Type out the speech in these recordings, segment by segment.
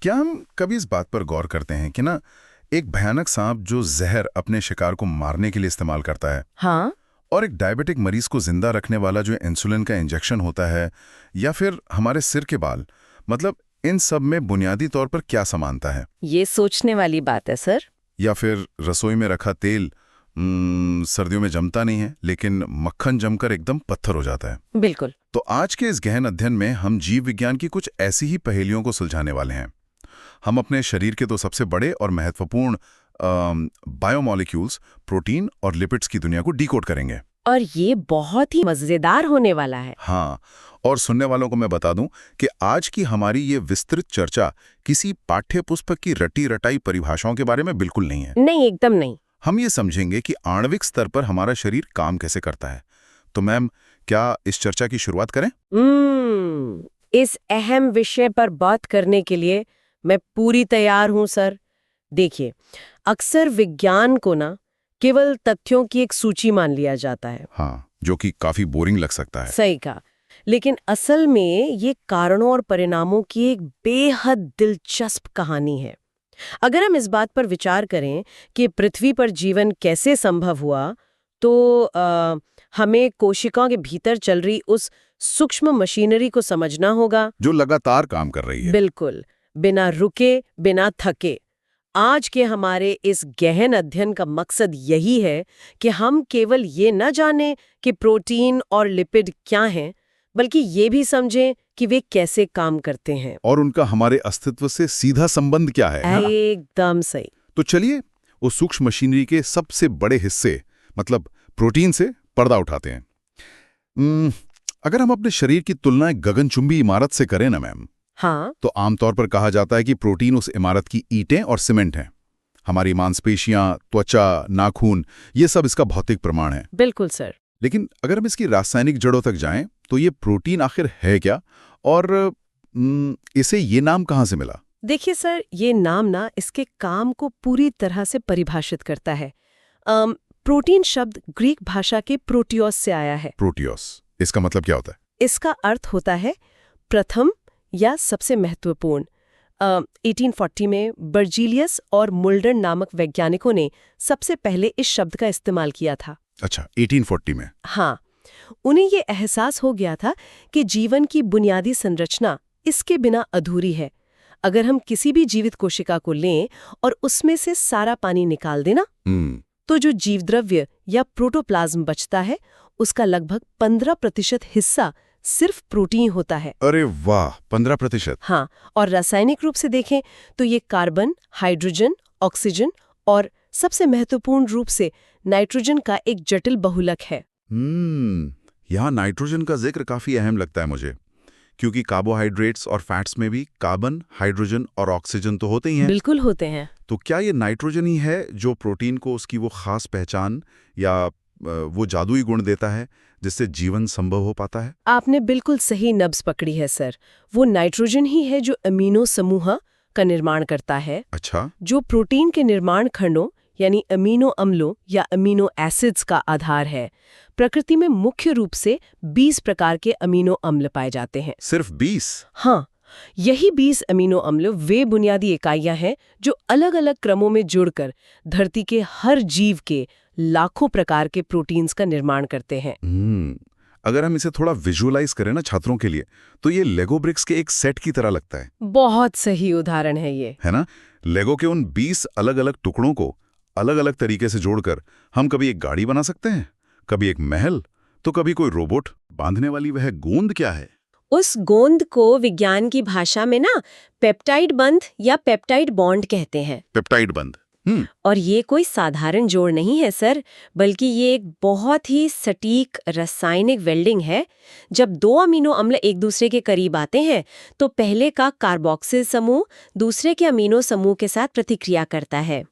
क्या हम कभी इस बात पर गौर करते हैं कि ना एक भयानक सांप जो जहर अपने शिकार को मारने के लिए इस्तेमाल करता है हाँ। और एक डायबिटिक मरीज को जिंदा रखने वाला जो इंसुलिन का इंजेक्शन होता है या फिर हमारे सिर के बाल, मतलब इन सब में बुनियादी तौर पर क्या समानता है? ये सोचने वाली बात है सर। या फिर रसोई में रखा तेल सर्दियों में जमता नहीं है लेकिन मक्खन जमकर एकदम पत्थर हो जाता है। बिल्कुल। तो आज के इस गहन अध्ययन में हम जीव विज्ञान की कुछ ऐसी ही पहेलियों को सुलझाने वाले हैं। हम अपने शरीर के दो सबसे बड़े और महत्वपूर्ण बायोमॉलिक्यूल्स प्रोटीन और लिपिड्स की दुनिया को डिकोड करेंगे। और ये बहुत ही मजेदार होने वाला है। हाँ, और सुनने वालों को मैं बता दूं कि आज की हमारी ये विस्तृत चर्चा किसी पाठ्य पुस्तक की रटी रटाई परिभाषाओं के बारे में बिल्कुल नहीं है। नहीं, एकदम नहीं। हम ये समझेंगे कि आणविक स्तर पर हमारा शरीर काम कैसे करता है। तो मैम, क्या इस चर्चा की शुरुआत करें? इस अहम विषय पर बात करने के लिए मैं पूरी तैयार हूं सर। देखिए, अक्सर विज्ञान को ना केवल तथ्यों की एक सूची मान लिया जाता है। हाँ, जो कि काफी बोरिंग लग सकता है। सही कहा। लेकिन असल में ये कारणों और परिणामों की एक बेहद दिलचस्प कहानी है। अगर हम इस बात पर विचार करें कि पृथ्वी पर जीवन कैसे संभव हुआ, तो हमें कोशिकाओं के भीतर चल रही उस सूक्ष्म मशीनरी को समझना होगा जो लगातार काम कर रही है। बिल्कुल, बिना रुके, बिना थके। आज के हमारे इस गहन अध्ययन का मकसद यही है कि हम केवल ये न जानें कि प्रोटीन और लिपिड क्या हैं, बल्कि ये भी समझें कि वे कैसे काम करते हैं और उनका हमारे अस्तित्व से सीधा संबंध क्या है ना? एकदम सही। तो चलिए उस सूक्ष्म मशीनरी के सबसे बड़े हिस्से मतलब प्रोटीन से पर्दा उठाते हैं। अगर हम अपने शरीर की तुलना एक गगनचुंबी इमारत से करें ना मैम, हाँ, तो आमतौर पर कहा जाता है कि प्रोटीन उस इमारत की ईंटें और सीमेंट हैं। हमारी मांसपेशियां, त्वचा, नाखून, ये सब इसका भौतिक प्रमाण है। बिल्कुल सर। लेकिन अगर हम इसकी रासायनिक जड़ों तक जाएं, तो ये प्रोटीन आखिर है क्या और इसे ये नाम कहाँ से मिला? देखिए सर, ये नाम ना इसके काम को पूरी तरह से परिभाषित करता है। प्रोटीन शब्द ग्रीक भाषा के प्रोटियोस से आया है। प्रोटियोस, इसका मतलब क्या होता है? इसका अर्थ होता है प्रथम या सबसे महत्वपूर्ण। 1840 में बर्जीलियस और मुल्डर नामक वैज्ञानिकों ने सबसे पहले इस शब्द का इस्तेमाल किया था। अच्छा, 1840 में? हाँ, उन्हें ये एहसास हो गया था कि जीवन की बुनियादी संरचना इसके बिना अधूरी है। अगर हम किसी भी जीवित कोशिका को लें और उसमें से सारा पानी निकाल देना, तो जो जीवद्रव्य या प्रोटोप्लाज्म बचता है, उसका लगभग 15% हिस्सा सिर्फ प्रोटीन होता है। अरे वाह, 15%! हाँ, और रासायनिक रूप से देखें तो ये कार्बन, हाइड्रोजन, ऑक्सीजन और सबसे महत्वपूर्ण रूप से नाइट्रोजन का एक जटिल बहुलक है। यहाँ नाइट्रोजन का जिक्र काफी अहम लगता है मुझे, क्योंकि कार्बोहाइड्रेट्स और फैट्स में भी कार्बन, हाइड्रोजन और ऑक्सीजन तो होते ही हैं। बिल्कुल होते हैं। तो क्या ये नाइट्रोजन ही है जो प्रोटीन को उसकी वो खास पहचान या वो जादुई गुण देता है जिससे जीवन संभव हो पाता है? आपने बिल्कुल सही नब्ज पकड़ी है सर। वो नाइट्रोजन ही है जो अमीनो समूह का निर्माण करता है। अच्छा। जो प्रोटीन के निर्माण खंडों यानी अमीनो अम्लों या अमीनो एसिड्स का आधार है। प्रकृति में मुख्य रूप से 20 प्रकार के अमीनो अम्ल पाए जाते हैं। सिर्फ 20? हाँ, यही 20 अमीनो अम्ल वे बुनियादी इकाइयां हैं जो अलग अलग क्रमों में जुड़कर धरती के हर जीव के लाखों प्रकार के प्रोटीन्स का निर्माण करते हैं। अगर हम इसे थोड़ा विजुअलाइज करें ना छात्रों के लिए, तो ये लेगो ब्रिक्स के एक सेट की तरह लगता है। बहुत सही उदाहरण है ये, है ना? लेगो के उन 20 अलग अलग टुकड़ों को अलग अलग तरीके से जोड़कर हम कभी एक गाड़ी बना सकते हैं, कभी एक महल, तो कभी कोई रोबोट। बांधने वाली वह गोंद क्या है? उस गोंद को विज्ञान की भाषा में ना पेप्टाइड बंध या पेप्टाइड बॉन्ड कहते हैं। पेप्टाइड बंध। और ये कोई साधारण जोड़ नहीं है सर, बल्कि ये एक बहुत ही सटीक रासायनिक वेल्डिंग है। जब दो अमीनो अम्ल एक दूसरे के करीब आते हैं, तो पहले का कार्बोक्सिल समूह दूसरे के अमीनो समूह के साथ प्रतिक्रिया करता है।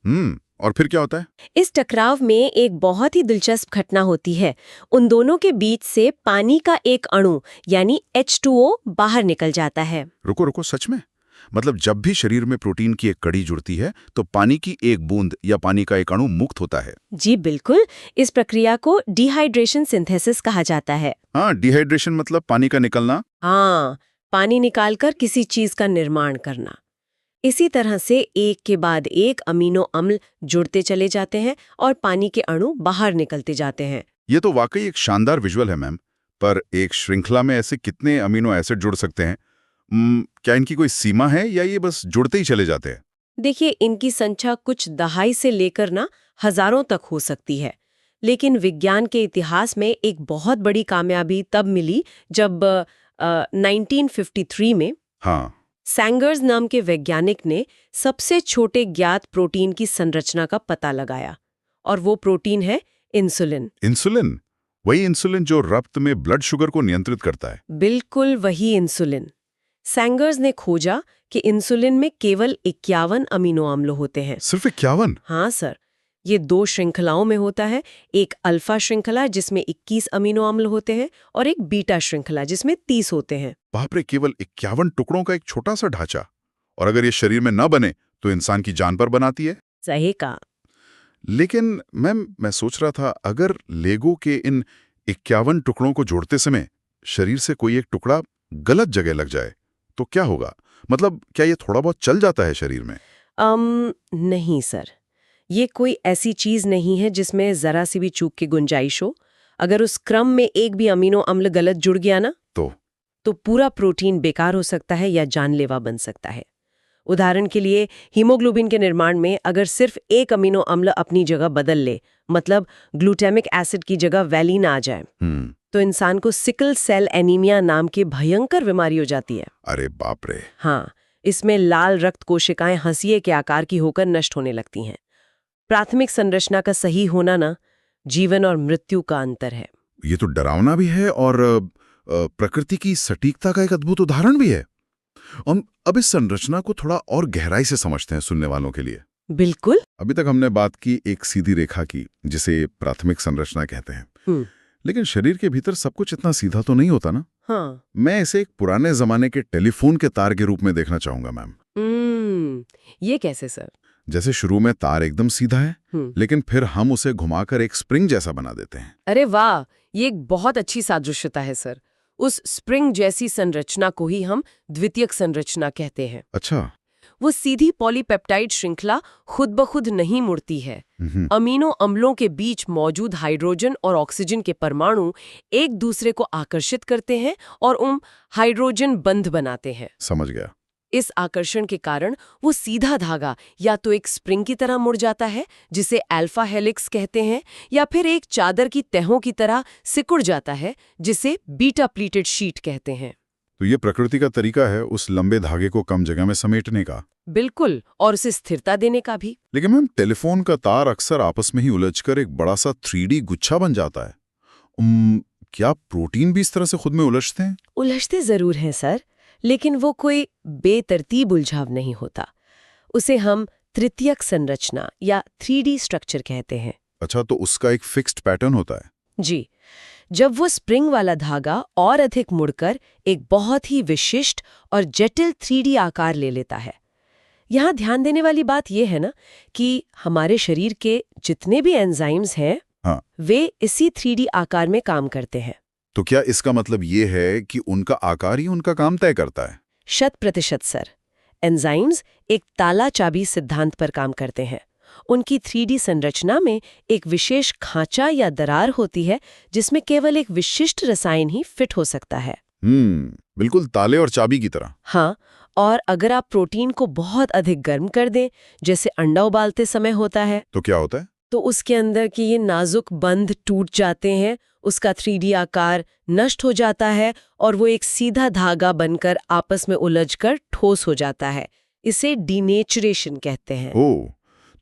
और फिर क्या होता है? इस टकराव में एक बहुत ही दिलचस्प घटना होती है। उन दोनों के बीच से पानी का एक अणु यानी H2O बाहर निकल जाता है। रुको, सच में? मतलब जब भी शरीर में प्रोटीन की एक कड़ी जुड़ती है, तो पानी की एक बूंद या पानी का एक अणु मुक्त होता है? जी बिल्कुल, इस प्रक्रिया को डिहाइड्रेशन सिंथेसिस कहा जाता है। हाँ, डिहाइड्रेशन मतलब पानी का निकलना। हाँ, पानी निकालकर किसी चीज का निर्माण करना। इसी तरह से एक के बाद एक अमीनो अम्ल जुड़ते चले जाते हैं और पानी के अणु बाहर निकलते जाते हैं। ये तो वाकई एक शानदार विजुअल है मैम, पर एक श्रृंखला में ऐसे कितने अमीनो एसिड जुड़ सकते हैं? क्या इनकी कोई सीमा है या ये बस जुड़ते ही चले जाते हैं? देखिए, इनकी संख्या कुछ दहाई से लेकर हजारों तक हो सकती है, लेकिन विज्ञान के इतिहास में एक बहुत बड़ी कामयाबी तब मिली जब 1953 में हाँ, सैंगर्स नाम के वैज्ञानिक ने सबसे छोटे ज्ञात प्रोटीन की संरचना का पता लगाया, और वो प्रोटीन है इंसुलिन। इंसुलिन? वही इंसुलिन जो रक्त में ब्लड शुगर को नियंत्रित करता है? बिल्कुल वही इंसुलिन। सैंगर्स ने खोजा कि इंसुलिन में केवल 51 अमीनो अम्ल होते हैं। सिर्फ 51? हाँ सर, ये 2 श्रृंखलाओं में होता है, एक अल्फा श्रृंखला जिसमें 21 अमीनो अम्ल होते हैं और एक बीटा श्रृंखला जिसमें 30 होते हैं। बाप रे, केवल 51 टुकड़ों का एक छोटा सा ढांचा, और अगर ये शरीर में न बने तो इंसान की जान पर बनाती है। सही कहा। लेकिन मैम, मैं सोच रहा था, अगर लेगो के इन 51 टुकड़ों को जोड़ते समय शरीर से कोई एक टुकड़ा गलत जगह लग जाए तो क्या होगा? मतलब क्या ये थोड़ा बहुत चल जाता है शरीर में? नहीं सर, ये कोई ऐसी चीज नहीं है जिसमें जरा सी भी चूक की गुंजाइश हो। अगर उस क्रम में एक भी अमीनो अम्ल गलत जुड़ गया ना, तो पूरा प्रोटीन बेकार हो सकता है या जानलेवा बन सकता है। उदाहरण के लिए, हीमोग्लोबिन के निर्माण में अगर सिर्फ एक अमीनो अम्ल अपनी जगह बदल ले, मतलब ग्लूटामिक एसिड की जगह वैलिन आ जाए, तो इंसान को सिकल सेल एनीमिया नाम की भयंकर बीमारी हो जाती है। अरे बाप रे! हाँ, इसमें लाल रक्त कोशिकाएं हंसिए के आकार की होकर नष्ट होने लगती हैं। प्राथमिक संरचना का सही होना ना जीवन और मृत्यु का अंतर है। ये तो डरावना भी है और प्रकृति की सटीकता का एक अद्भुत उदाहरण भी है। अब इस संरचना को थोड़ा और गहराई से समझते हैं सुनने वालों के लिए। बिल्कुल। अभी तक हमने बात की एक सीधी रेखा की, जिसे प्राथमिक संरचना कहते हैं। लेकिन शरीर के भीतर सब कुछ इतना सीधा तो नहीं होता ना? हाँ। मैं इसे एक पुराने जमाने के टेलीफोन के तार के रूप में देखना चाहूंगा मैम। ये कैसे सर? जैसे शुरू में तार एकदम सीधा है, लेकिन फिर हम उसे घुमाकर एक स्प्रिंग जैसा बना देते हैं। अरे वाह, ये एक बहुत अच्छी सादृश्यता है सर। उस स्प्रिंग जैसी संरचना को ही हम द्वितीयक संरचना कहते हैं। अच्छा। वो सीधी पॉलीपेप्टाइड श्रृंखला खुद ब खुद नहीं मुड़ती है। अमीनो अम्लों के बीच मौजूद हाइड्रोजन और ऑक्सीजन के परमाणु एक दूसरे को आकर्षित करते हैं और हाइड्रोजन बंध बनाते हैं। समझ गया। इस आकर्षण के कारण वो सीधा धागा या तो एक स्प्रिंग की तरह मुड़ जाता है, जिसे अल्फा हेलिक्स कहते हैं, या फिर एक चादर की तहों की तरह सिकुड़ जाता है, जिसे बीटा प्लीटेड शीट कहते हैं। तो ये प्रकृति का तरीका है उस लंबे धागे को कम जगह में समेटने का। बिल्कुल, और उसे स्थिरता देने का भी। लेकिन मैम, टेलीफोन का तार अक्सर आपस में ही उलझकर एक बड़ा सा 3D गुच्छा बन जाता है। क्या प्रोटीन भी इस तरह से खुद में उलझते हैं? उलझते जरूर हैं सर, लेकिन वो कोई बेतरतीब उलझाव नहीं होता। उसे हम तृतीयक संरचना या 3D स्ट्रक्चर कहते हैं। अच्छा, तो उसका एक फिक्स्ड पैटर्न होता है? जी। जब वो स्प्रिंग वाला धागा और अधिक मुड़कर एक बहुत ही विशिष्ट और जटिल 3D आकार ले लेता है। यहाँ ध्यान देने वाली बात यह है ना कि हमारे शरीर के जितने भी एंजाइम्स हैं, हाँ, वे इसी 3D आकार में काम करते हैं। तो क्या इसका मतलब ये है कि उनका आकार ही उनका काम तय करता है? 100% सर। एंजाइम्स एक ताला चाबी सिद्धांत पर काम करते हैं। उनकी 3D संरचना में एक विशेष खांचा या दरार होती है, जिसमें केवल एक विशिष्ट रसायन ही फिट हो सकता है। बिल्कुल ताले और चाबी की तरह। हाँ, और अगर आप प्रोटीन को बहुत अधिक गर्म कर दें, जैसे अंडा उबालते समय होता है, तो क्या होता है? तो उसके अंदर के ये नाजुक बंध टूट जाते हैं, उसका 3D आकार नष्ट हो जाता है और वो एक सीधा धागा बनकर आपस में उलझकर ठोस हो जाता है। इसे डीनेचुरेशन कहते हैं। ओह,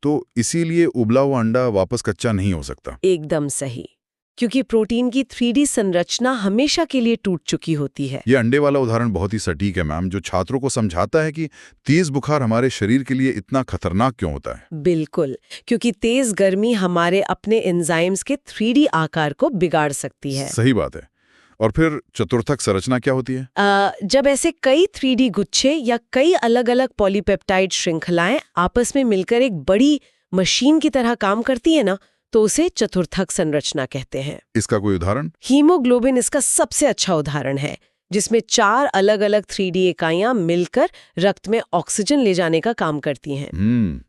तो इसीलिए उबला हुआ अंडा वापस कच्चा नहीं हो सकता। एकदम सही, क्योंकि प्रोटीन की 3D संरचना हमेशा के लिए टूट चुकी होती है। ये अंडे वाला उदाहरण बहुत ही सटीक है मैम, जो छात्रों को समझाता है कि तेज बुखार हमारे शरीर के लिए इतना खतरनाक क्यों होता है। बिल्कुल, क्योंकि तेज गर्मी हमारे अपने एंजाइम्स के 3D आकार को बिगाड़ सकती है। सही बात है। और फिर चतुर्थक संरचना क्या होती है? जब ऐसे कई 3D गुच्छे या कई अलग अलग पॉलीपेप्टाइड श्रृंखलाएं आपस में मिलकर एक बड़ी मशीन की तरह काम करती है ना, तो उसे चतुर्थक संरचना कहते हैं। इसका कोई उदाहरण? हीमोग्लोबिन इसका सबसे अच्छा उदाहरण है। जिसमें 4 अलग-अलग 3D इकाइयां मिलकर रक्त में ऑक्सीजन ले जाने का काम करती हैं।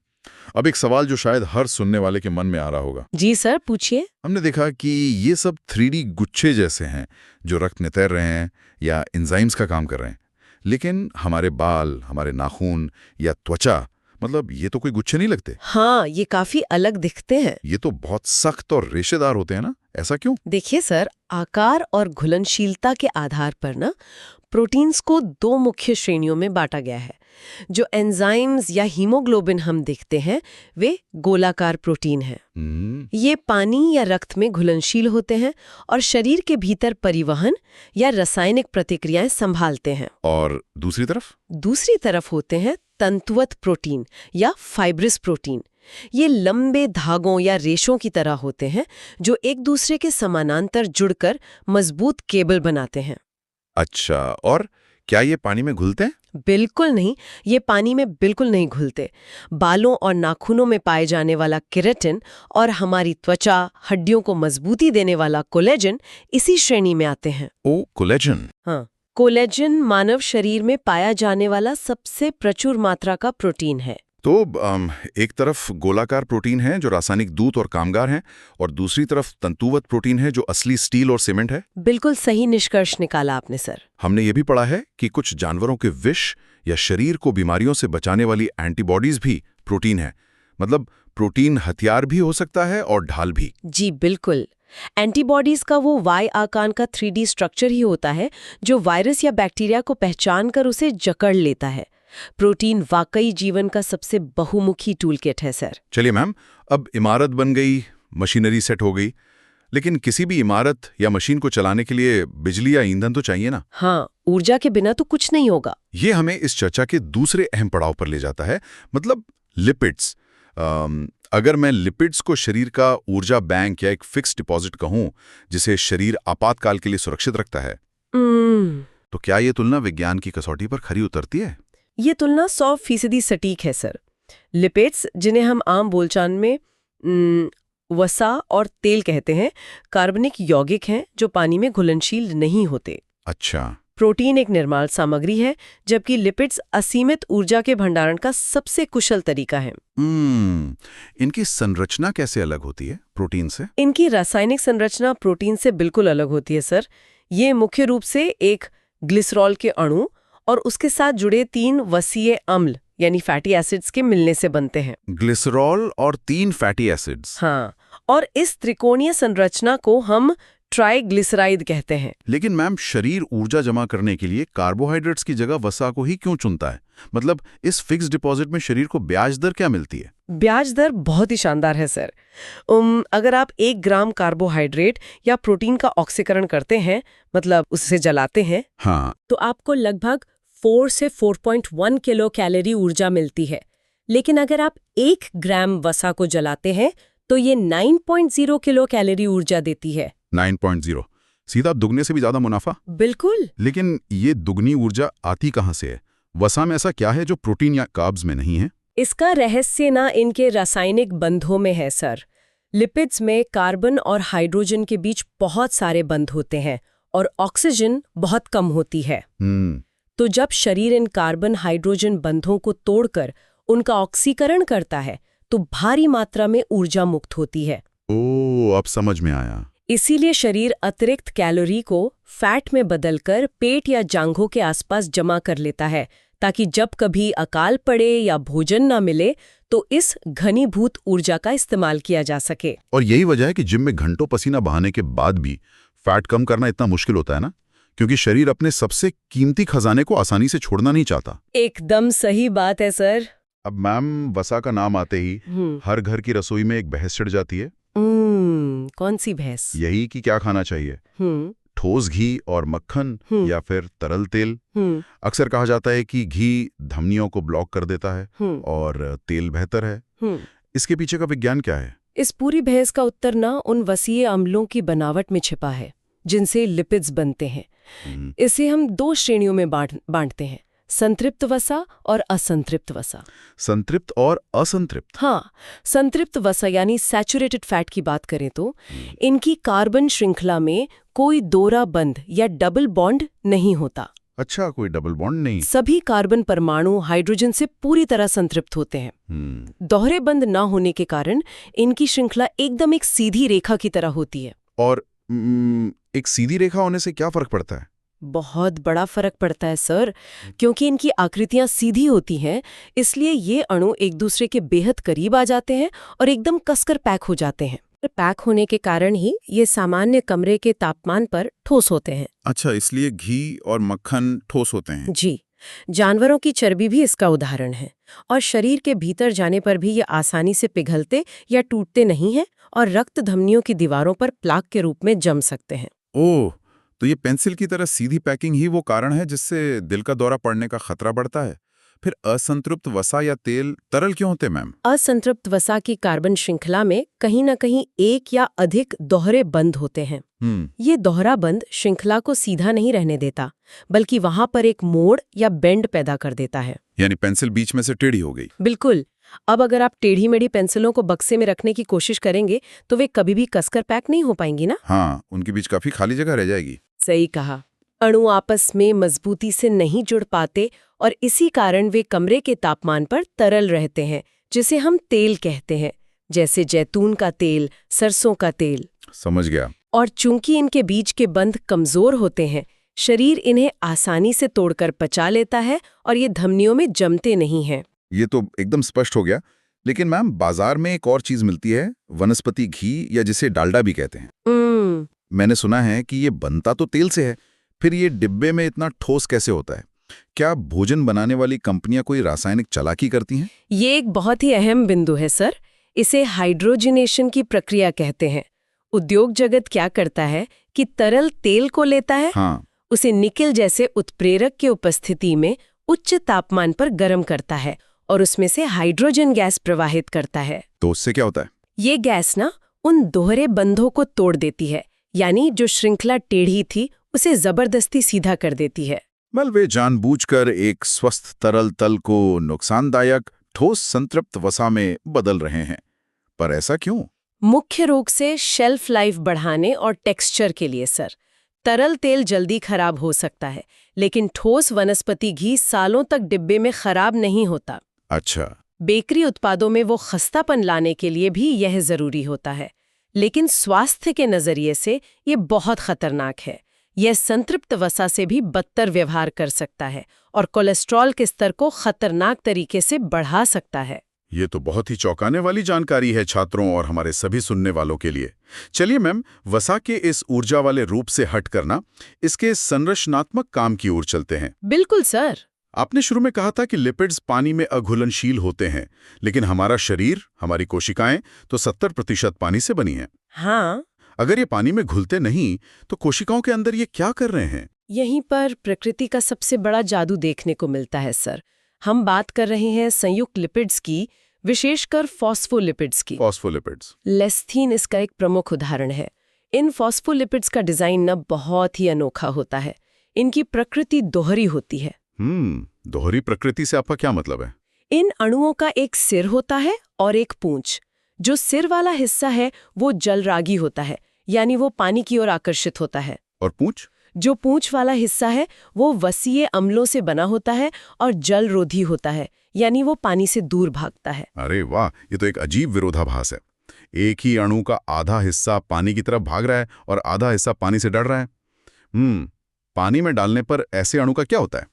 अब एक सवाल जो शायद हर सुनने वाले के मन में आ रहा होगा। जी सर, पूछिए। हमने देखा कि ये सब 3D गुच्छे जैसे हैं जो रक्त में तैर रहे हैं या एंजाइम्स का काम कर रहे हैं, लेकिन हमारे बाल, हमारे नाखून या त्वचा, मतलब ये तो कोई गुच्छे नहीं लगते। हाँ, ये काफी अलग दिखते हैं। ये तो बहुत सख्त और रेशेदार होते हैं ना, ऐसा क्यों? देखिए सर, आकार और घुलनशीलता के आधार पर ना प्रोटीन्स को 2 मुख्य श्रेणियों में बांटा गया है। जो एंजाइम्स या हीमोग्लोबिन हम देखते हैं वे गोलाकार प्रोटीन हैं। ये पानी या रक्त में घुलनशील होते हैं और शरीर के भीतर परिवहन या रासायनिक प्रतिक्रियाएं संभालते हैं। और दूसरी तरफ होते हैं तंतुवत प्रोटीन या फाइब्रस प्रोटीन। ये लंबे धागों या रेशों की तरह होते हैं जो एक दूसरे के समानांतर जुड़कर मजबूत केबल बनाते हैं। अच्छा, और क्या ये पानी में घुलते हैं? बिल्कुल नहीं, ये पानी में बिल्कुल नहीं घुलते। बालों और नाखूनों में पाए जाने वाला केराटिन और हमारी त्वचा, हड्डियों को मजबूती देने वाला कोलेजन इसी श्रेणी में आते हैं। ओ, कोलेजन। हाँ, कोलेजन मानव शरीर में पाया जाने वाला सबसे प्रचुर मात्रा का प्रोटीन है। तो एक तरफ गोलाकार प्रोटीन है जो रासायनिक दूत और कामगार हैं, और दूसरी तरफ तंतुवत प्रोटीन है जो असली स्टील और सीमेंट है। बिल्कुल सही निष्कर्ष निकाला आपने सर। हमने ये भी पढ़ा है कि कुछ जानवरों के विष या शरीर को बीमारियों से बचाने वाली एंटीबॉडीज भी प्रोटीन है। मतलब प्रोटीन हथियार भी हो सकता है और ढाल भी। जी बिल्कुल। एंटीबॉडीज का वो Y आकार का 3D स्ट्रक्चर ही होता है जो वायरस या बैक्टीरिया को पहचान कर उसे जकड़ लेता है। प्रोटीन वाकई जीवन का सबसे बहुमुखी टूलकिट है सर। चलिए मैम, अब इमारत बन गई, मशीनरी सेट हो गई, लेकिन किसी भी इमारत या मशीन को चलाने के लिए बिजली या ईंधन तो चाहिए ना? हाँ, ऊर्जा के बिना तो कुछ नहीं होगा। ये हमें इस चर्चा के दूसरे अहम पड़ाव पर ले जाता है, मतलब लिपिड्स। अगर मैं लिपिड्स को शरीर का ऊर्जा बैंक या एक फिक्स डिपॉजिट कहूं, जिसे शरीर आपातकाल के लिए सुरक्षित रखता है, तो क्या ये तुलना विज्ञान की कसौटी पर खरी उतरती है? ये तुलना 100% सटीक है सर। लिपिड्स, जिन्हें हम आम बोलचाल में वसा और तेल कहते हैं, कार्बनिक यौगिक हैं जो पानी में घुलनशील नहीं होते। अच्छा। प्रोटीन एक निर्माण सामग्री है, जबकि लिपिड्स असीमित ऊर्जा के भंडारण का सबसे कुशल तरीका है। इनकी संरचना कैसे अलग होती है प्रोटीन से? इनकी रासायनिक संरचना प्रोटीन से बिल्कुल अलग होती है सर। ये मुख्य रूप से एक ग्लिसरॉल के अणु और उसके साथ जुड़े 3 वसीय अम्ल यानी फैटी एसिड्स के मिलने से बनते हैं। ग्लिसरॉल और 3 फैटी एसिड्स। हाँ, और इस त्रिकोणीय संरचना को हम ट्राइग्लिसराइड कहते हैं। लेकिन मैम, शरीर ऊर्जा जमा करने के लिए कार्बोहाइड्रेट्स की जगह वसा को ही क्यों चुनता है? मतलब इस फिक्स डिपॉजिट में शरीर को ब्याज दर क्या मिलती है? ब्याज दर बहुत ही शानदार है सर। अगर आप 1 ग्राम कार्बोहाइड्रेट या प्रोटीन का ऑक्सीकरण करते हैं, मतलब उससे जलाते हैं, हाँ, तो आपको लगभग 4 से 4.1 किलो कैलोरी ऊर्जा मिलती है। लेकिन अगर आप 1 ग्राम वसा को जलाते हैं तो ये 9.0 किलो कैलोरी ऊर्जा देती है। 9.0, सीधा दुगने से भी ज्यादा मुनाफा। बिल्कुल। लेकिन ये दुगनी ऊर्जा आती कहाँ से है? वसा में ऐसा क्या है जो प्रोटीन या कार्ब्स में नहीं है? इसका रहस्य ना इनके रासायनिक बंधों में है सर। लिपिड्स में कार्बन और हाइड्रोजन के बीच बहुत सारे बंध होते हैं और ऑक्सीजन बहुत कम होती है। तो जब शरीर इन कार्बन हाइड्रोजन बंधों को तोड़कर उनका ऑक्सीकरण करता है तो भारी मात्रा में ऊर्जा मुक्त होती है। ओह, अब समझ में आया। इसीलिए शरीर अतिरिक्त कैलोरी को फैट में बदलकर पेट या जांघों के आसपास जमा कर लेता है, ताकि जब कभी अकाल पड़े या भोजन ना मिले तो इस घनीभूत ऊर्जा का इस्तेमाल किया जा सके। और यही वजह है कि जिम में घंटों पसीना बहाने के बाद भी फैट कम करना इतना मुश्किल होता है ना, क्योंकि शरीर अपने सबसे कीमती खजाने को आसानी से छोड़ना नहीं चाहता। एकदम सही बात है सर। अब मैम, वसा का नाम आते ही हर घर की रसोई में एक बहस छिड़ जाती है। कौन सी बहस? यही कि क्या खाना चाहिए, ठोस घी और मक्खन या फिर तरल तेल। अक्सर कहा जाता है कि घी धमनियों को ब्लॉक कर देता है और तेल बेहतर है। इसके पीछे का विज्ञान क्या है? इस पूरी बहस का उत्तर ना उन वसीय अम्लों की बनावट में छिपा है जिनसे लिपिड्स बनते हैं। इसे हम 2 श्रेणियों में बांटते हैं। संतृप्त वसा और असंतृप्त वसा। संतृप्त और असंतृप्त। हाँ, संतृप्त वसा यानी सैचुरेटेड फैट की बात करें तो इनकी कार्बन श्रृंखला में कोई दोहरा बंध या डबल बॉन्ड नहीं होता। अच्छा, कोई डबल बॉन्ड नहीं। सभी कार्बन परमाणु हाइड्रोजन से पूरी तरह संतृप्त होते हैं। दोहरे बंध न होने के कारण इनकी श्रृंखला एकदम एक सीधी रेखा की तरह होती है। और एक सीधी रेखा होने से क्या फर्क पड़ता है? बहुत बड़ा फर्क पड़ता है सर, क्योंकि इनकी आकृतियां सीधी होती हैं, इसलिए ये अणु एक दूसरे के बेहद करीब आ जाते हैं और एकदम कसकर पैक हो जाते हैं। पैक होने के कारण ही ये सामान्य कमरे के तापमान पर ठोस होते हैं। अच्छा, इसलिए घी और मक्खन ठोस होते हैं। जी, जानवरों की चर्बी भी इसका उदाहरण है। और शरीर के भीतर जाने पर भी ये आसानी से पिघलते या टूटते नहीं हैं और रक्त धमनियों की दीवारों पर प्लाक के रूप में जम सकते हैं। ओह, तो ये पेंसिल की तरह सीधी पैकिंग ही वो कारण है जिससे दिल का दौरा पड़ने का खतरा बढ़ता है। फिर असंतृप्त वसा या तेल तरल क्यों होते मैम? असंतृप्त वसा की कार्बन श्रृंखला में कहीं न कहीं एक या अधिक दोहरे बंध होते हैं। ये दोहरा बंध श्रृंखला को सीधा नहीं रहने देता, बल्कि वहां पर एक मोड़ या बेंड पैदा कर देता है। यानी पेंसिल बीच में से टेढ़ी हो गई। बिल्कुल। अब अगर आप टेढ़ी मेढ़ी पेंसिलों को बक्से में रखने की कोशिश करेंगे तो वे कभी भी कसकर पैक नहीं हो पाएंगी ना। हाँ, उनके बीच काफी खाली जगह रह जाएगी। सही कहा। अणु आपस में मजबूती से नहीं जुड़ पाते और इसी कारण वे कमरे के तापमान पर तरल रहते हैं, जिसे हम तेल कहते हैं, जैसे जैतून का तेल, सरसों का तेल। समझ गया। और चूंकि इनके बीच के बंध कमजोर होते हैं, शरीर इन्हें आसानी से तोड़कर पचा लेता है और ये धमनियों में जमते नहीं हैं। ये तो एकदम स्पष्ट हो गया। लेकिन मैम, बाजार में एक और चीज मिलती है, वनस्पति घी, या जिसे डालडा भी कहते हैं। मैंने सुना है कि ये बनता तो तेल से है, फिर ये डिब्बे में इतना ठोस कैसे होता है? क्या भोजन बनाने वाली कंपनियां कोई रासायनिक चालाकी करती हैं? ये एक बहुत ही अहम बिंदु है सर। इसे हाइड्रोजनेशन की प्रक्रिया कहते हैं। उद्योग जगत क्या करता है कि तरल तेल को लेता है, हाँ, उसे निकेल जैसे उत्प्रेरक की उपस्थिति में उच्च तापमान पर गर्म करता है और उसमें से हाइड्रोजन गैस प्रवाहित करता है। तो उससे क्या होता है? ये गैस ना उन दोहरे बंधों को तोड़ देती है, यानी जो श्रृंखला टेढ़ी थी उसे जबरदस्ती सीधा कर देती है। वे जानबूझकर एक स्वस्थ तरल तल को नुकसानदायक ठोस संतृप्त वसा में बदल रहे हैं। पर ऐसा क्यों? मुख्य रूप से शेल्फ लाइफ बढ़ाने और टेक्सचर के लिए सर। तरल तेल जल्दी खराब हो सकता है, लेकिन ठोस वनस्पति घी सालों तक डिब्बे में खराब नहीं होता। अच्छा। बेकरी उत्पादों में वो खस्तापन लाने के लिए भी यह जरूरी होता है, लेकिन स्वास्थ्य के नजरिए से ये बहुत खतरनाक है। यह संतृप्त वसा से भी बदतर व्यवहार कर सकता है और कोलेस्ट्रॉल के स्तर को खतरनाक तरीके से बढ़ा सकता है। ये तो बहुत ही चौंकाने वाली जानकारी है छात्रों और हमारे सभी सुनने वालों के लिए। चलिए मैम, वसा के इस ऊर्जा वाले रूप से हट करना इसके संरचनात्मक काम की ओर चलते हैं। बिल्कुल सर। आपने शुरू में कहा था कि लिपिड्स पानी में अघुलनशील होते हैं, लेकिन हमारा शरीर, हमारी कोशिकाएं तो 70% पानी से बनी हैं। हाँ। अगर ये पानी में घुलते नहीं तो कोशिकाओं के अंदर ये क्या कर रहे हैं? यहीं पर प्रकृति का सबसे बड़ा जादू देखने को मिलता है सर। हम बात कर रहे हैं संयुक्त लिपिड्स की, विशेषकर फॉस्फोलिपिड्स की। फॉस्फोलिपिड्स। लेस्थीन इसका एक प्रमुख उदाहरण है। इन फॉस्फोलिपिड्स का डिजाइन न बहुत ही अनोखा होता है। इनकी प्रकृति दोहरी होती है। दोहरी प्रकृति से आपका क्या मतलब है? इन अणुओं का एक सिर होता है और एक पूंछ। जो सिर वाला हिस्सा है वो जलरागी होता है, यानी वो पानी की ओर आकर्षित होता है। और पूंछ? जो पूंछ वाला हिस्सा है वो वसीय अम्लों से बना होता है और जलरोधी होता है, यानी वो पानी से दूर भागता है। अरे वाह, ये तो एक अजीब विरोधाभास है। एक ही अणु का आधा हिस्सा पानी की तरफ भाग रहा है और आधा हिस्सा पानी से डर रहा है। पानी में डालने पर ऐसे अणु का क्या होता है?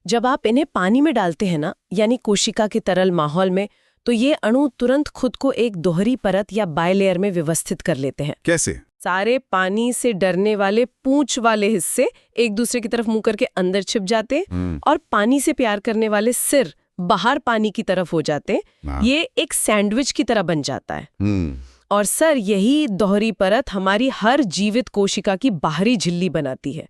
जब आप इन्हें पानी में डालते हैं ना, यानी कोशिका के तरल माहौल में, तो ये अणु तुरंत खुद को एक दोहरी परत या बायलेयर में व्यवस्थित कर लेते हैं। कैसे? सारे पानी से डरने वाले पूंछ वाले हिस्से एक दूसरे की तरफ मुंह करके अंदर छिप जाते और पानी से प्यार करने वाले सिर बाहर पानी की तरफ हो जाते। ये एक सैंडविच की तरह बन जाता है। और सर, यही दोहरी परत हमारी हर जीवित कोशिका की बाहरी झिल्ली बनाती है।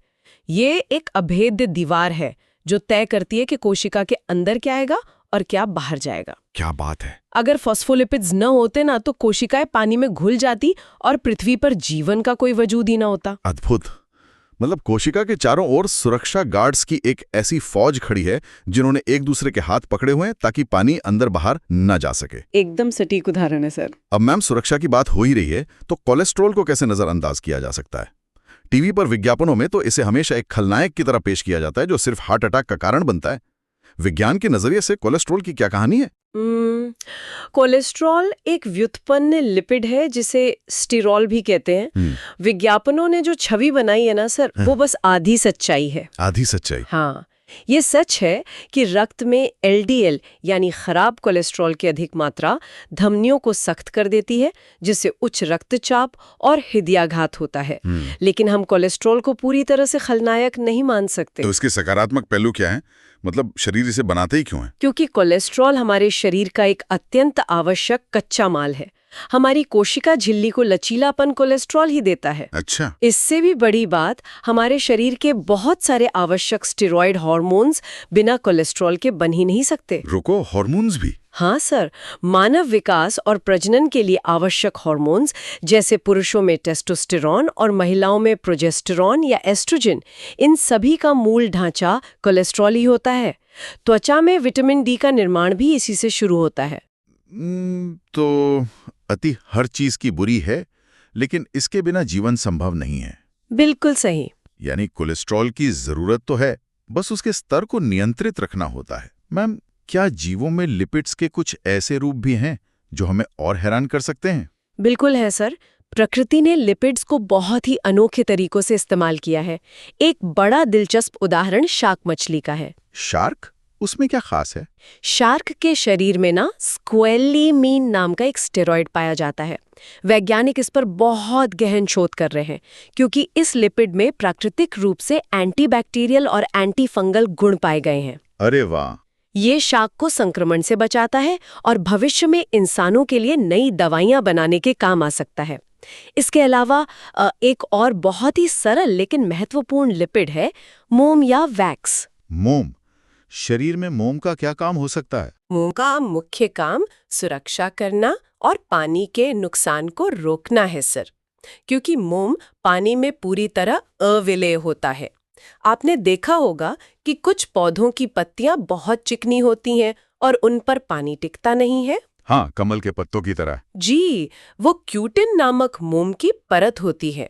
ये एक अभेद्य दीवार है जो तय करती है कि कोशिका के अंदर क्या आएगा और क्या बाहर जाएगा। क्या बात है! अगर फॉस्फोलिपिड्स न होते ना तो कोशिकाएं पानी में घुल जाती और पृथ्वी पर जीवन का कोई वजूद ही ना होता। अद्भुत! मतलब कोशिका के चारों ओर सुरक्षा गार्ड्स की एक ऐसी फौज खड़ी है जिन्होंने एक दूसरे के हाथ पकड़े हुए हैं ताकि पानी अंदर बाहर न जा सके। एकदम सटीक उदाहरण है सर। अब मैम, सुरक्षा की बात हो ही रही है तो कोलेस्ट्रॉल को कैसे नजरअंदाज किया जा सकता है? टीवी पर विज्ञापनों में तो इसे हमेशा एक खलनायक की तरह पेश किया जाता है जो सिर्फ हार्ट अटैक का कारण बनता है। विज्ञान के नजरिए से कोलेस्ट्रॉल की क्या कहानी है? कोलेस्ट्रॉल एक व्युत्पन्न लिपिड है जिसे स्टीरॉल भी कहते हैं। विज्ञापनों ने जो छवि बनाई है ना सर, वो बस आधी सच्चाई है। आधी सच्चाई? हाँ, ये सच है कि रक्त में एलडीएल यानी खराब कोलेस्ट्रॉल की अधिक मात्रा धमनियों को सख्त कर देती है, जिससे उच्च रक्तचाप और हृदयाघात होता है। लेकिन हम कोलेस्ट्रॉल को पूरी तरह से खलनायक नहीं मान सकते। तो इसके सकारात्मक पहलू क्या है? मतलब शरीर इसे बनाते ही क्यों है? क्योंकि कोलेस्ट्रॉल हमारे शरीर का एक अत्यंत आवश्यक कच्चा माल है। हमारी कोशिका झिल्ली को लचीलापन कोलेस्ट्रॉल ही देता है। अच्छा। इससे भी बड़ी बात, हमारे शरीर के बहुत सारे आवश्यक स्टेरॉयड हार्मोन्स बिना कोलेस्ट्रॉल के बन ही नहीं सकते। रुको, हार्मोन्स भी? हाँ सर, मानव विकास और प्रजनन के लिए आवश्यक हार्मोन्स जैसे पुरुषों में टेस्टोस्टेरॉन और महिलाओं में प्रोजेस्टेरॉन या एस्ट्रोजन, इन सभी का मूल ढांचा कोलेस्ट्रॉल ही होता है। त्वचा में विटामिन डी का निर्माण भी इसी से शुरू होता है। तो अति हर चीज की बुरी है, लेकिन इसके बिना जीवन संभव नहीं है। बिल्कुल सही। यानी कोलेस्ट्रॉल की जरूरत तो है, बस उसके स्तर को नियंत्रित रखना होता है। मैम, क्या जीवों में लिपिड्स के कुछ ऐसे रूप भी हैं जो हमें और हैरान कर सकते हैं? बिल्कुल है सर। प्रकृति ने लिपिड्स को बहुत ही अनोखे तरीकों से इस्तेमाल किया है। एक बड़ा दिलचस्प उदाहरण शार्क मछली का है। शार्क? उसमें क्या खास है? शार्क के शरीर में ना स्क्वेलिमीन नाम का एक स्टेरॉयड पाया जाता है। वैज्ञानिक इस पर बहुत गहन शोध कर रहे हैं, क्योंकि इस लिपिड में प्राकृतिक रूप से एंटीबैक्टीरियल और एंटी फंगल गुण पाए गए हैं। अरे वाह! ये शार्क को संक्रमण से बचाता है और भविष्य में इंसानों के लिए नई दवाइयां बनाने के काम आ सकता है। इसके अलावा एक और बहुत ही सरल लेकिन महत्वपूर्ण लिपिड है मोम या वैक्स। मोम? शरीर में मोम का क्या काम हो सकता है? मोम का मुख्य काम सुरक्षा करना और पानी के नुकसान को रोकना है सर, क्योंकि मोम पानी में पूरी तरह अविलेय होता है। आपने देखा होगा कि कुछ पौधों की पत्तियां बहुत चिकनी होती हैं और उन पर पानी टिकता नहीं है। हाँ, कमल के पत्तों की तरह। जी, वो क्यूटिन नामक मोम की परत होती है।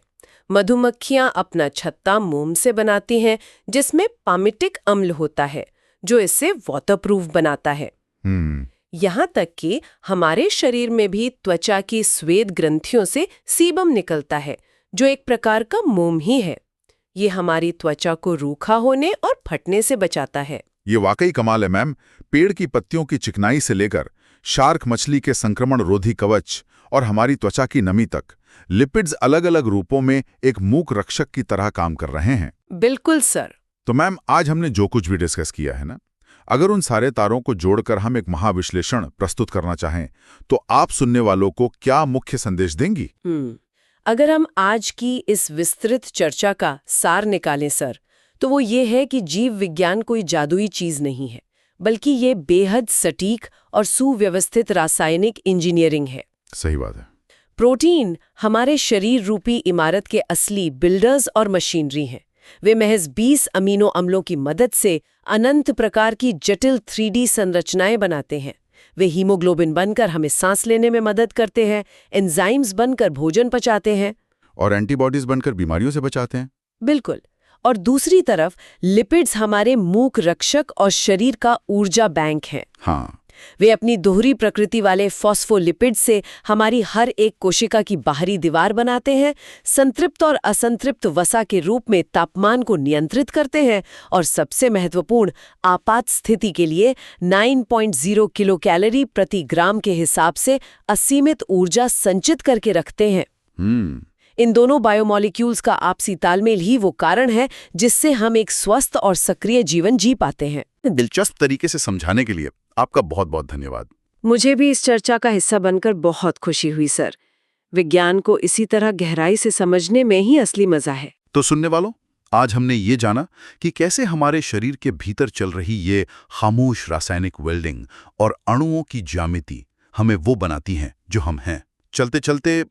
मधुमक्खियां अपना छत्ता मोम से बनाती हैं, जिसमें पामिटिक अम्ल होता है, जो इसे वाटरप्रूफ बनाता है। यहाँ तक कि हमारे शरीर में भी त्वचा की स्वेद ग्रंथियों से सीबम निकलता है, जो एक प्रकार का मोम ही है। ये हमारी त्वचा को रूखा होने और फटने से बचाता है। ये वाकई कमाल है मैम। पेड़ की पत्तियों की चिकनाई से लेकर शार्क मछली के संक्रमण रोधी कवच और हमारी त्वचा की नमी तक, लिपिड्स अलग अलग रूपों में एक मूक रक्षक की तरह काम कर रहे हैं। बिल्कुल सर। तो मैम, आज हमने जो कुछ भी डिस्कस किया है ना, अगर उन सारे तारों को जोड़कर हम एक महाविश्लेषण प्रस्तुत करना चाहें, तो आप सुनने वालों को क्या मुख्य संदेश देंगी? अगर हम आज की इस विस्तृत चर्चा का सार निकालें सर, तो वो ये है कि जीव विज्ञान कोई जादुई चीज नहीं है, बल्कि ये बेहद सटीक और सुव्यवस्थित रासायनिक इंजीनियरिंग है। सही बात है। प्रोटीन हमारे शरीर रूपी इमारत के असली बिल्डर्स और मशीनरी हैं। वे महज 20 अमीनो अम्लों की मदद से अनंत प्रकार की जटिल 3D संरचनाएं बनाते हैं। वे हीमोग्लोबिन बनकर हमें सांस लेने में मदद करते हैं, एंजाइम्स बनकर भोजन पचाते हैं और एंटीबॉडीज बनकर बीमारियों से बचाते हैं। बिल्कुल। और दूसरी तरफ लिपिड्स हमारे मूक रक्षक और शरीर का ऊर्जा बैंक हैं। हाँ, वे अपनी दोहरी प्रकृति वाले फॉस्फोलिपिड से हमारी हर एक कोशिका की बाहरी दीवार बनाते हैं, संतृप्त और असंतृप्त वसा के रूप में तापमान को नियंत्रित करते हैं और सबसे महत्वपूर्ण, आपात स्थिति के लिए 9.0 किलो कैलोरी प्रति ग्राम के हिसाब से असीमित ऊर्जा संचित करके रखते हैं। इन दोनों बायोमॉलिक्यूल्स का आपसी तालमेल ही वो कारण है जिससे हम एक स्वस्थ और सक्रिय जीवन जी पाते हैं। दिलचस्प तरीके से समझाने के लिए आपका बहुत बहुत धन्यवाद। मुझे भी इस चर्चा का हिस्सा बनकर बहुत खुशी हुई सर। विज्ञान को इसी तरह गहराई से समझने में ही असली मजा है। तो सुनने वालों, आज हमने ये जाना कि कैसे हमारे शरीर के भीतर चल रही ये खामोश रासायनिक वेल्डिंग और अणुओं की ज्यामिति हमें वो बनाती हैं जो हम हैं। चलते चलते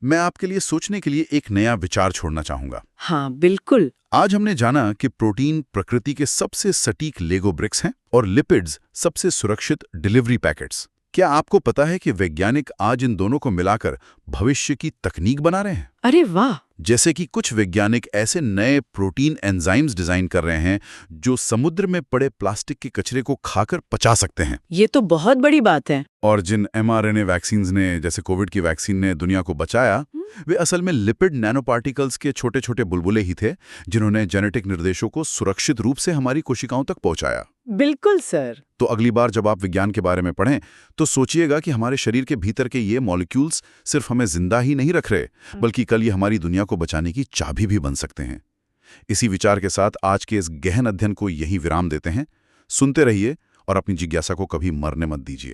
मैं आपके लिए सोचने के लिए एक नया विचार छोड़ना चाहूंगा। हाँ बिल्कुल। आज हमने जाना कि प्रोटीन प्रकृति के सबसे सटीक लेगो ब्रिक्स हैं और लिपिड्स सबसे सुरक्षित डिलीवरी पैकेट्स। क्या आपको पता है कि वैज्ञानिक आज इन दोनों को मिलाकर भविष्य की तकनीक बना रहे हैं? अरे वाह! जैसे कि कुछ वैज्ञानिक ऐसे नए प्रोटीन एंजाइम्स डिजाइन कर रहे हैं जो समुद्र में पड़े प्लास्टिक के कचरे को खाकर पचा सकते हैं। ये तो बहुत बड़ी बात है। और जिन mRNA वैक्सीन्स ने, जैसे कोविड की वैक्सीन ने दुनिया को बचाया, वे असल में लिपिड नैनोपार्टिकल्स के छोटे छोटे बुलबुले ही थे जिन्होंने जेनेटिक निर्देशों को सुरक्षित रूप से हमारी कोशिकाओं तक पहुंचाया। बिल्कुल सर। तो अगली बार जब आप विज्ञान के बारे में पढ़ें तो सोचिएगा कि हमारे शरीर के भीतर के ये मॉलिक्यूल्स सिर्फ हमें जिंदा ही नहीं रख रहे, बल्कि कल ये हमारी दुनिया को बचाने की चाबी भी बन सकते हैं। इसी विचार के साथ आज के इस गहन अध्ययन को यहीं विराम देते हैं। सुनते रहिए और अपनी जिज्ञासा को कभी मरने मत दीजिए।